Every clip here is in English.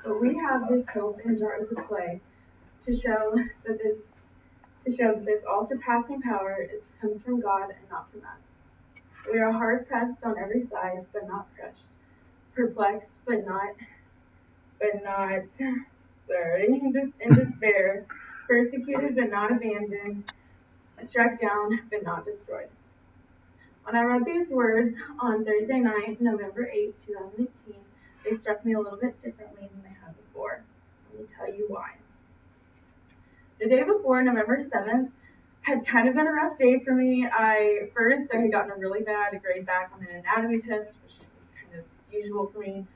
But we have this hope in jars of clay to show that this all-surpassing power comes from God and not from us. We are hard pressed on every side, but not crushed, perplexed, but not, in despair, persecuted, but not abandoned, struck down, but not destroyed. When I read these words on Thursday night, November 8th, 2018, they struck me a little bit differently than they had before. Let me tell you why. The day before, November 7th, had kind of been a rough day for me. I had gotten a really bad grade back on an anatomy test, which is kind of usual for me.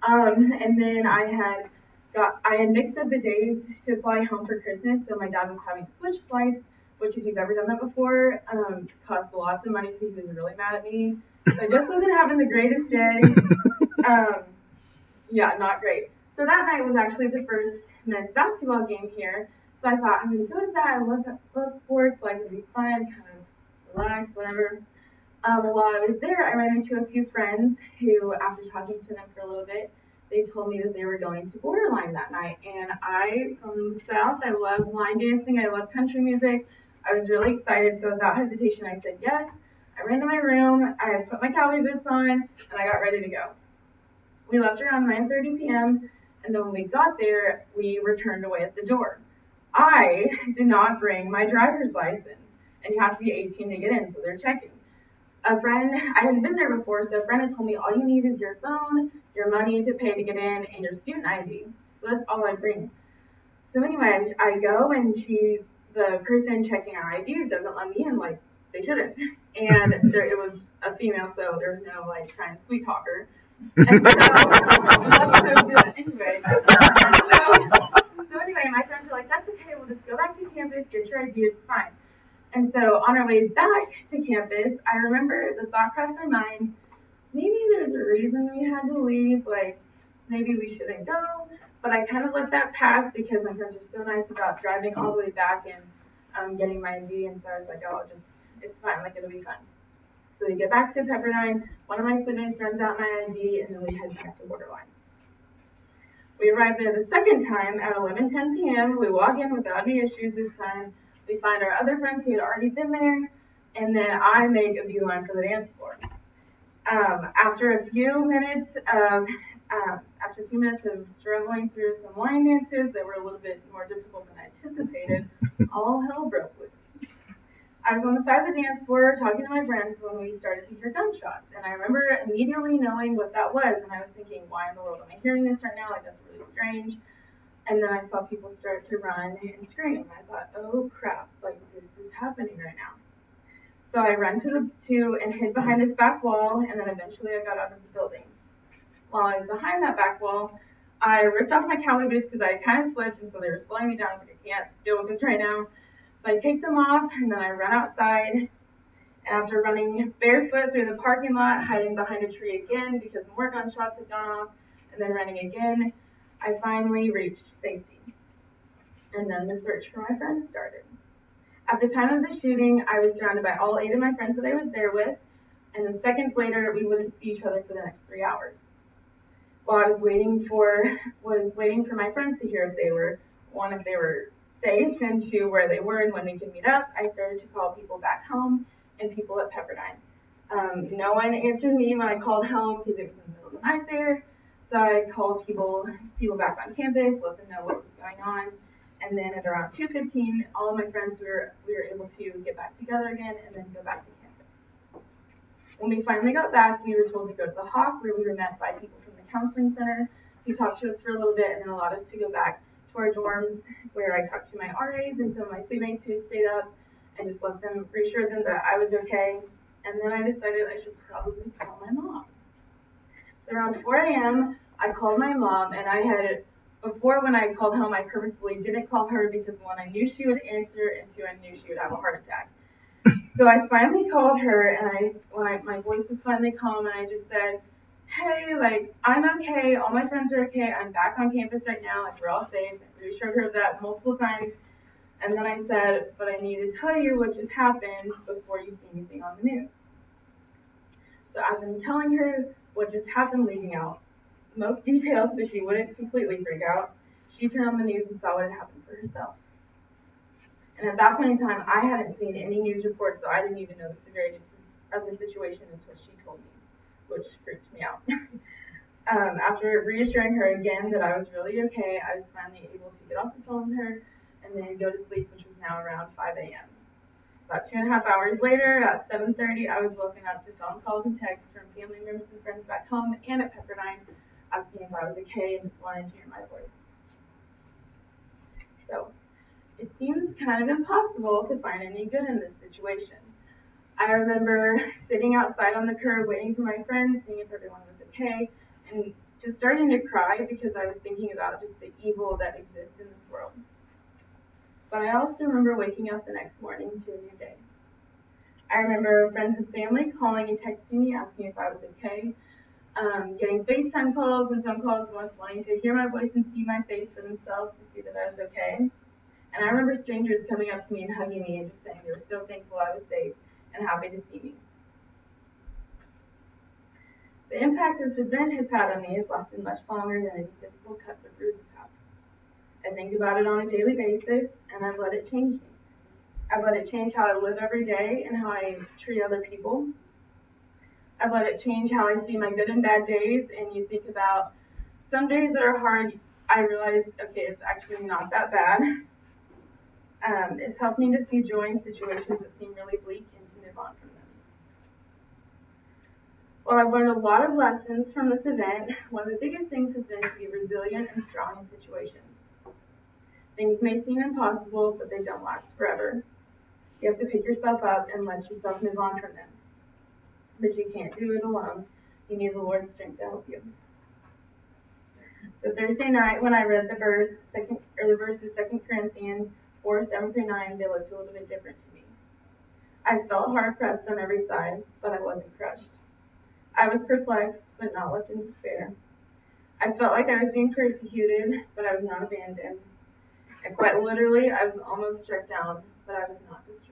And then I had mixed up the days to fly home for Christmas, so my dad was having to switch flights, which if you've ever done that before, costs lots of money, so he was really mad at me. So I just wasn't having the greatest day. Yeah, not great. So that night was actually the first men's basketball game here. So I thought, I'm going to go to that. I love sports, like it'll be fun, kind of relax, whatever. While I was there, I ran into a few friends who, after talking to them for a little bit, they told me that they were going to Borderline that night. And I, from the South, I love line dancing. I love country music. I was really excited. So without hesitation, I said yes. I ran to my room. I put my cowboy boots on, and I got ready to go. We left around 9:30 p.m. And then when we got there, we were turned away at the door. I did not bring my driver's license, and you have to be 18 to get in, so they're checking. I hadn't been there before, so a friend had told me all you need is your phone, your money to pay to get in, and your student ID. So that's all I bring. So anyway, I go, and the person checking our IDs doesn't let me in like they shouldn't. And it was a female, so there was no like trying to sweet talk her. And so let's do it anyway. So anyway, my friends were like, that's okay, we'll just go back to campus, get your ID, it's fine. And so on our way back to campus, I remember the thought crossed my mind, maybe there's a reason we had to leave, like maybe we shouldn't go, but I kind of let that pass because my friends were so nice about driving all the way back and getting my ID, and so I was like, oh, it's fine, like it'll be fun. So we get back to Pepperdine, one of my siblings runs out my ID, and then we head back to Borderline. We arrive there the second time at 11:10 p.m. We walk in without any issues this time. We find our other friends who had already been there, and then I make a beeline for the dance floor. After a few minutes of struggling through some line dances that were a little bit more difficult than I anticipated, all hell broke loose. I was on the side of the dance floor talking to my friends when we started to hear gunshots, and I remember immediately knowing what that was, and I was thinking, why in the world am I hearing this right now? Like, that's really strange. And then I saw people start to run and scream. I thought, oh crap, like this is happening right now. So I ran to and hid behind this back wall, and then eventually I got out of the building. While I was behind that back wall, I ripped off my cowboy boots because I had kind of slipped, and so they were slowing me down. I was like, I can't deal with this right now. So I take them off, and then I run outside. And after running barefoot through the parking lot, hiding behind a tree again because more gunshots had gone off, and then running again, I finally reached safety. And then the search for my friends started. At the time of the shooting, I was surrounded by all 8 of my friends that I was there with, and then seconds later, we wouldn't see each other for the next 3 hours. While I was waiting for my friends to hear if they were safe and to where they were and when we could meet up, I started to call people back home and people at Pepperdine. No one answered me when I called home because it was in the middle of the night there. So I called people back on campus, let them know what was going on. And then at around 2:15, all of my friends we were able to get back together again and then go back to campus. When we finally got back, we were told to go to the Hawk, where we were met by people from the counseling center who talked to us for a little bit and then allowed us to go back to our dorms, where I talked to my RAs and some of my sleepmates who had stayed up and just reassured them that I was okay. And then I decided I should probably call my mom. So around 4 a.m., I called my mom, and before when I called home, I purposefully didn't call her because one, I knew she would answer, and two, I knew she would have a heart attack. So I finally called her, and my voice was finally calm, and I just said, hey, like, I'm okay, all my friends are okay, I'm back on campus right now, like, we're all safe. I reassured her of that multiple times, and then I said, but I need to tell you what just happened before you see anything on the news. So as I'm telling her what just happened leading out, most details so she wouldn't completely freak out, she turned on the news and saw what had happened for herself. And at that point in time, I hadn't seen any news reports, so I didn't even know the severity of the situation until she told me, which freaked me out. After reassuring her again that I was really okay, I was finally able to get off the phone with her and then go to sleep, which was now around 5 a.m. About 2.5 hours later, at 7:30, I was woken up to phone calls and texts from family members and friends back home and at Pepperdine asking if I was okay and just wanted to hear my voice. So, it seems kind of impossible to find any good in this situation. I remember sitting outside on the curb waiting for my friends, seeing if everyone was okay, and just starting to cry because I was thinking about just the evil that exists in this world. But I also remember waking up the next morning to a new day. I remember friends and family calling and texting me, asking if I was okay, getting FaceTime calls and phone calls, and just wanting to hear my voice and see my face for themselves to see that I was okay. And I remember strangers coming up to me and hugging me and just saying they were so thankful I was safe and happy to see me. The impact this event has had on me has lasted much longer than any physical cuts or bruises have. I think about it on a daily basis, and I've let it change me. I've let it change how I live every day and how I treat other people. I've let it change how I see my good and bad days, and you think about some days that are hard, I realize, okay, it's actually not that bad. It's helped me to see joy in situations that seem really bleak and to move on from them. While I've learned a lot of lessons from this event, one of the biggest things has been to be resilient and strong in situations. Things may seem impossible, but they don't last forever. You have to pick yourself up and let yourself move on from them. But you can't do it alone. You need the Lord's strength to help you. So Thursday night, when I read the verses 2 Corinthians 4:7-9, they looked a little bit different to me. I felt hard pressed on every side, but I wasn't crushed. I was perplexed, but not left in despair. I felt like I was being persecuted, but I was not abandoned. And quite literally, I was almost struck down, but I was not destroyed.